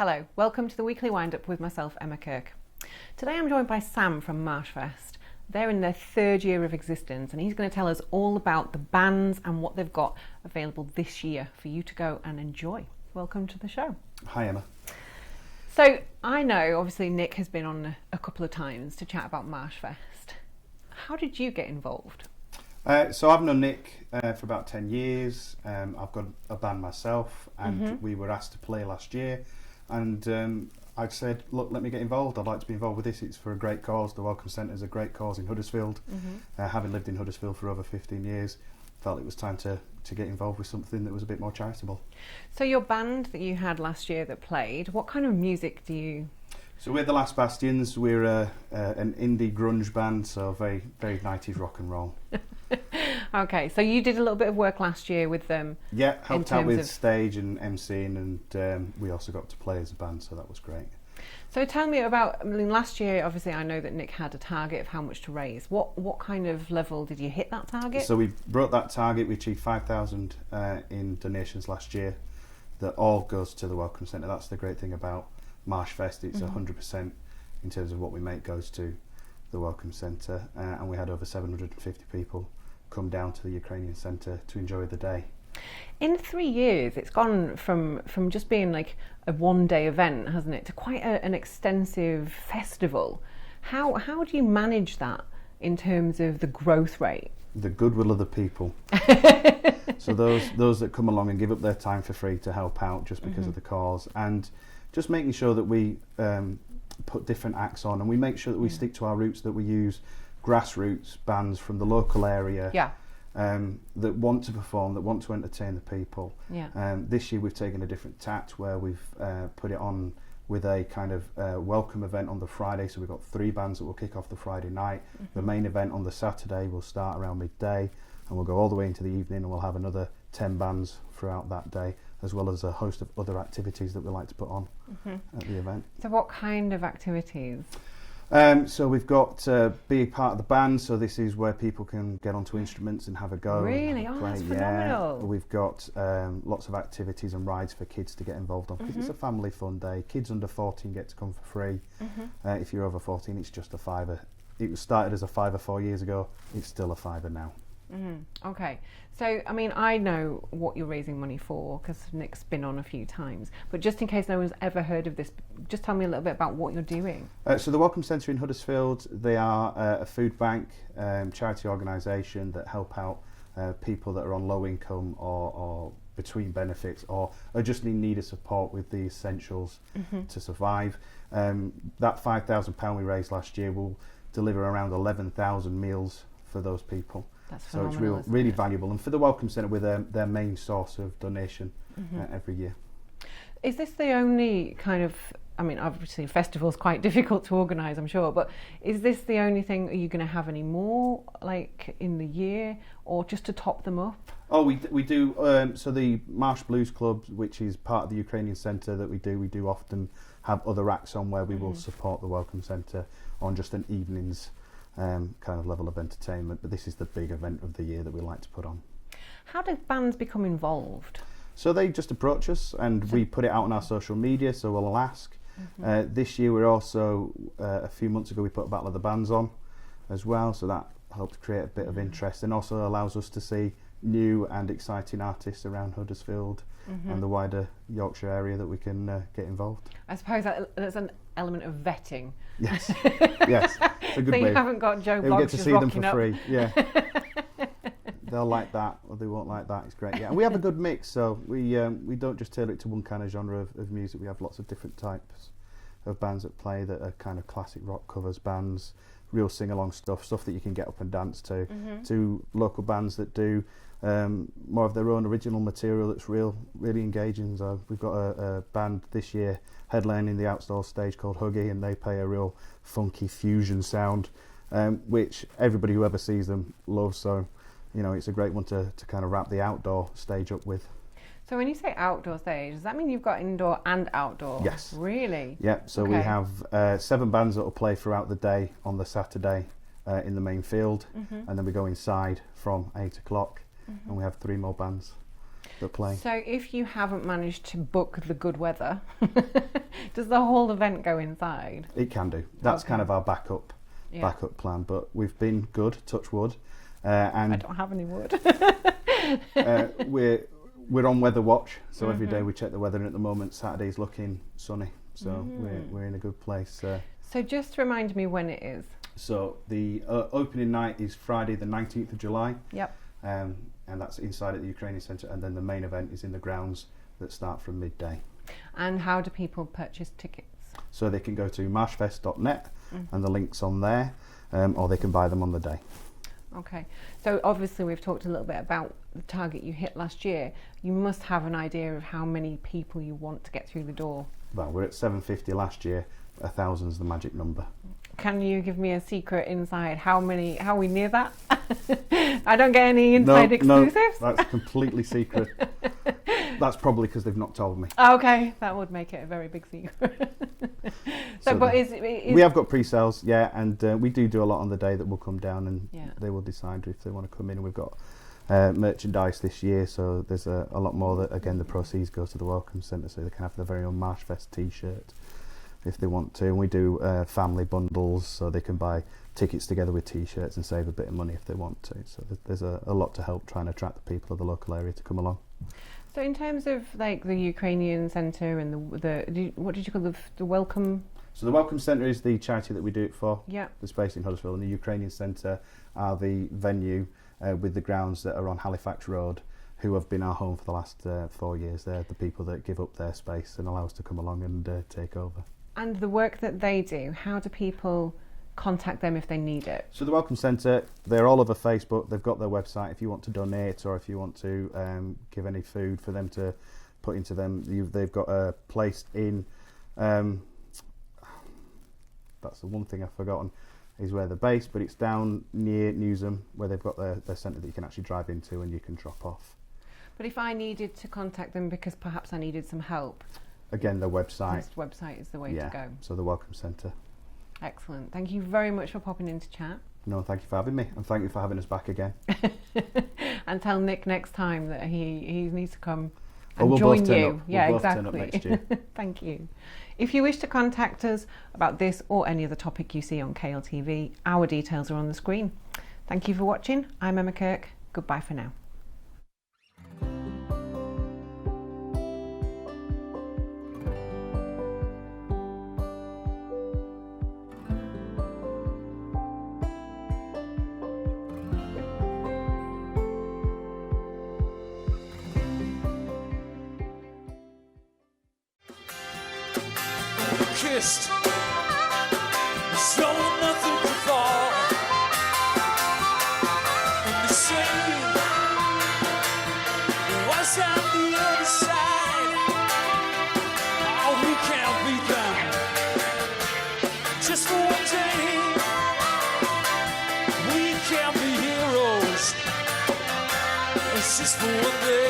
Hello, welcome to the weekly wind-up with myself, Emma Kirke. Today I'm joined by Sam from Marshfest. They're in their third year of existence and he's going to tell us all about the bands and what they've got available this year for you to go and enjoy. Welcome to the show. Hi Emma. So I know obviously Nick has been on a couple of times to chat about Marshfest. How did you get involved? So I've known Nick for about 10 years. I've got a band myself and we were asked to play last year. And I said, look, let me get involved. I'd like to be involved with this. It's for a great cause. The Welcome Centre is a great cause in Huddersfield. Having lived in Huddersfield for over 15 years, felt it was time to get involved with something that was a bit more charitable. So your band that you had last year that played, what kind of music do you... So we're the Last Bastions. We're an indie grunge band, so very, very 90s rock and roll. Okay, so you did a little bit of work last year with them. Yeah, helped out with stage and MCing, and we also got to play as a band, so that was great. So tell me about, I mean, last year, obviously I know that Nick had a target of how much to raise. What kind of level did you hit that target? So we broke that target. We achieved 5,000 in donations last year. That all goes to the Welcome Centre. That's the great thing about Marshfest. It's 100% in terms of what we make goes to the Welcome Centre, and we had over 750 people come down to the Ukrainian Centre to enjoy the day. In 3 years, it's gone from just being like a one-day event, hasn't it, to quite an extensive festival. How do you manage that in terms of the growth rate? The goodwill of the people. So those that come along and give up their time for free to help out just because of the cause, and just making sure that we put different acts on, and we make sure that we stick to our roots, that we use grassroots bands from the local area that want to perform, that want to entertain the people. This year we've taken a different tact where we've put it on with a kind of welcome event on the Friday. So we've got 3 bands that will kick off the Friday night. The main event on the Saturday will start around midday and we'll go all the way into the evening, and we'll have another 10 bands throughout that day, as well as a host of other activities that we like to put on at the event. So what kind of activities? So we've got be part of the band, so this is where people can get onto instruments and have a go. Really? Oh, that's phenomenal. We've got lots of activities and rides for kids to get involved on, because it's a family fun day. Kids under 14 get to come for free. If you're over 14, it's just a £5. It was started as a £5 4 years ago. It's still a £5 now. Okay, so I mean, I know what you're raising money for because Nick's been on a few times, but just in case no one's ever heard of this, just tell me a little bit about what you're doing. So the Welcome Centre in Huddersfield, they are a food bank, charity organisation that help out people that are on low income or between benefits, or are just in need of support with the essentials to survive. That £5,000 we raised last year will deliver around 11,000 meals for those people. That's so it's phenomenal, really valuable, and for the Welcome Centre, we're their main source of donation every year. Is this the only kind of, I mean, obviously a festival's quite difficult to organise, I'm sure, but is this the only thing? Are you going to have any more, like, in the year, or just to top them up? Oh, we do. So the Marsh Blues Club, which is part of the Ukrainian Centre that we do often have other acts on where we will support the Welcome Centre on just an evening's kind of level of entertainment, but this is the big event of the year that we like to put on. How do bands become involved? So they just approach us and we put it out on our social media, so we'll ask. This year we're also, a few months ago we put Battle of the Bands on as well, so that helped create a bit of interest, and also allows us to see new and exciting artists around Huddersfield and the wider Yorkshire area that we can get involved. I suppose there's an element of vetting. Yes, yes, it's a good way. So you haven't got Joe Bloggs get to just see them for up. free. Yeah, they'll like that or they won't like that. It's great. Yeah, and we have a good mix, so we don't just tailor it to one kind of genre of music. We have lots of different types of bands that play that are kind of classic rock covers bands, real sing-along stuff that you can get up and dance to local bands that do more of their own original material that's really engaging. So we've got a band this year headlining the outdoor stage called Huggy, and they play a real funky fusion sound, which everybody who ever sees them loves. So, you know, it's a great one to kind of wrap the outdoor stage up with. So when you say outdoor stage, does that mean you've got indoor and outdoor? Yes. Really? Yeah, so we have 7 bands that will play throughout the day on the Saturday in the main field, and then we go inside from 8 o'clock, and we have 3 more bands. that play. So if you haven't managed to book the good weather, does the whole event go inside? It can do. That's kind of our backup plan. But we've been good, touch wood. And I don't have any wood. we're on weather watch, so every day we check the weather, and at the moment Saturday's looking sunny, so we're in a good place. So just remind me when it is. So the opening night is Friday the 19th of July. Yep. And that's inside at the Ukrainian Centre, and then the main event is in the grounds that start from midday. And how do people purchase tickets? So they can go to marshfest.net and the link's on there, or they can buy them on the day. Okay, so obviously we've talked a little bit about the target you hit last year. You must have an idea of how many people you want to get through the door. Well, we're at 750 last year. 1,000's the magic number. Can you give me a secret inside? How are we near that? I don't get any inside exclusives. No, that's completely secret. That's probably because they've not told me. Okay, that would make it a very big secret. We have got pre-sales, and we do a lot on the day that will come down, and they will decide if they want to come in. And we've got merchandise this year, so there's a lot more that, again, the proceeds go to the Welcome Centre, so they can have their very own Marshfest t-shirt if they want to. And we do family bundles, so they can buy tickets together with t-shirts and save a bit of money if they want to. So there's a lot to help try and attract the people of the local area to come along. So in terms of like the Ukrainian Centre and what did you call the Welcome? So the Welcome Centre is the charity that we do it for. Yeah. That's based in Huddersfield, and the Ukrainian Centre are the venue with the grounds that are on Halifax Road, who have been our home for the last 4 years. They're the people that give up their space and allow us to come along and take over. And the work that they do, how do people contact them if they need it? So the Welcome Centre, they're all over Facebook. They've got their website. If you want to donate, or if you want to give any food for them to put into them, they've got a place in. That's the one thing I've forgotten, is where they're based, but it's down near Newsham, where they've got their centre that you can actually drive into and you can drop off. But if I needed to contact them because perhaps I needed some help, again, the website. this website is the way to go. So the Welcome Centre. Excellent. Thank you very much for popping in to chat. No, thank you for having me, and thank you for having us back again. And tell Nick next time that he needs to come and we'll join both turn you. up. Yeah, we'll both exactly. turn up next year. Thank you. If you wish to contact us about this or any other topic you see on KLTV, our details are on the screen. Thank you for watching. I'm Emma Kirke. Goodbye for now. Kissed, so nothing to fall, and the same was on the other side. Oh, we can't beat them just for one day. We can't be heroes, it's just for one day.